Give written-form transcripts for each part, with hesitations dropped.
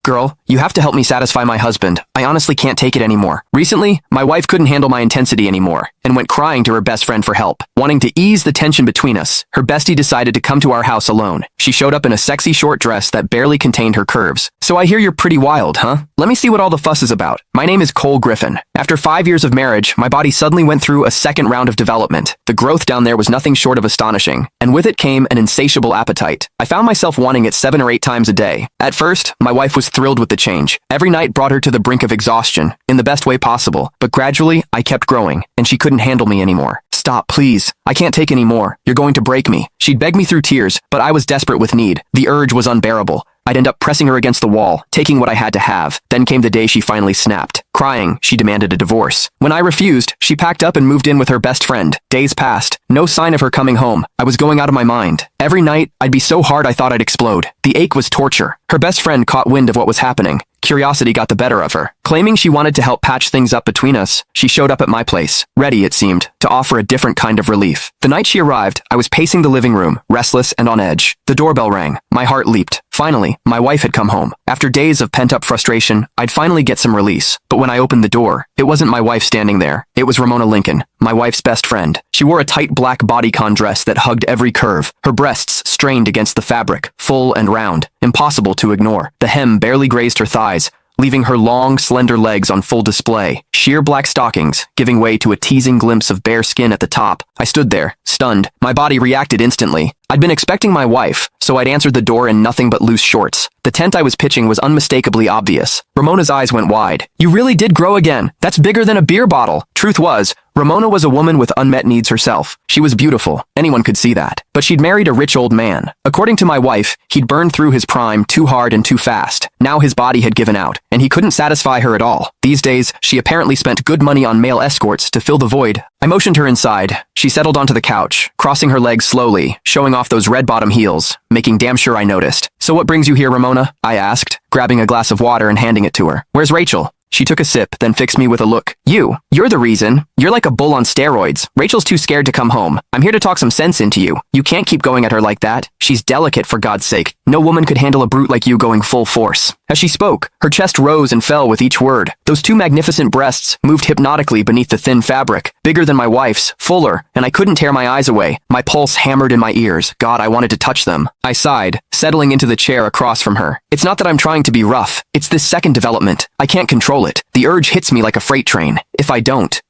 Girl, you have to help me satisfy my husband. I honestly can't take it anymore. Recently, my wife couldn't handle my intensity anymore and went crying to her best friend for help. Wanting to ease the tension between us, her bestie decided to come to our house alone. She showed up in a sexy short dress that barely contained her curves. So I hear you're pretty wild, huh? Let me see what all the fuss is about. My name is Cole Griffin. After 5 years of marriage, my body suddenly went through a second round of development. The growth down there was nothing short of astonishing, and with it came an insatiable appetite. I found myself wanting it 7 or 8 times a day. At first, my wife was thrilled with the change. Every night brought her to the brink of exhaustion, in the best way possible. But gradually, I kept growing, and she couldn't handle me anymore. Stop, please. I can't take any more. You're going to break me. She'd beg me through tears, but I was desperate with need. The urge was unbearable. I'd end up pressing her against the wall, taking what I had to have. Then came the day she finally snapped. Crying, she demanded a divorce. When I refused, she packed up and moved in with her best friend. Days passed. No sign of her coming home. I was going out of my mind. Every night, I'd be so hard I thought I'd explode. The ache was torture. Her best friend caught wind of what was happening. Curiosity got the better of her. Claiming she wanted to help patch things up between us, she showed up at my place, ready, it seemed, to offer a different kind of relief. The night she arrived, I was pacing the living room, restless and on edge. The doorbell rang. My heart leaped. Finally, my wife had come home. After days of pent-up frustration, I'd finally get some release. But when I opened the door, it wasn't my wife standing there. It was Ramona Lincoln, my wife's best friend. She wore a tight black bodycon dress that hugged every curve. Her breasts strained against the fabric, full and round, impossible to ignore. The hem barely grazed her thighs, leaving her long, slender legs on full display. Sheer black stockings, giving way to a teasing glimpse of bare skin at the top. I stood there, stunned. My body reacted instantly. I'd been expecting my wife, so I'd answered the door in nothing but loose shorts. The tent I was pitching was unmistakably obvious. Ramona's eyes went wide. You really did grow again. That's bigger than a beer bottle. Truth was, Ramona was a woman with unmet needs herself. She was beautiful. Anyone could see that. But she'd married a rich old man. According to my wife, he'd burned through his prime too hard and too fast. Now his body had given out, and he couldn't satisfy her at all. These days, she apparently spent good money on male escorts to fill the void. I motioned her inside. She settled onto the couch, crossing her legs slowly, showing off those red-bottom heels, making damn sure I noticed. So what brings you here, Ramona? I asked, grabbing a glass of water and handing it to her. Where's Rachel? She took a sip, then fixed me with a look. You're the reason. You're like a bull on steroids. Rachel's too scared to come home. I'm here to talk some sense into you. You can't keep going at her like that. She's delicate, for God's sake. No woman could handle a brute like you going full force. As she spoke, her chest rose and fell with each word. Those two magnificent breasts moved hypnotically beneath the thin fabric, bigger than my wife's, fuller, and I couldn't tear my eyes away. My pulse hammered in my ears. God, I wanted to touch them. I sighed, settling into the chair across from her. It's not that I'm trying to be rough. It's this second development. I can't control it. The urge hits me like a freight train. If I don't,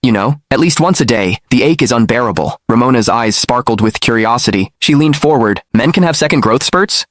at least once a day, the ache is unbearable. Ramona's eyes sparkled with curiosity. She leaned forward. Men can have second growth spurts?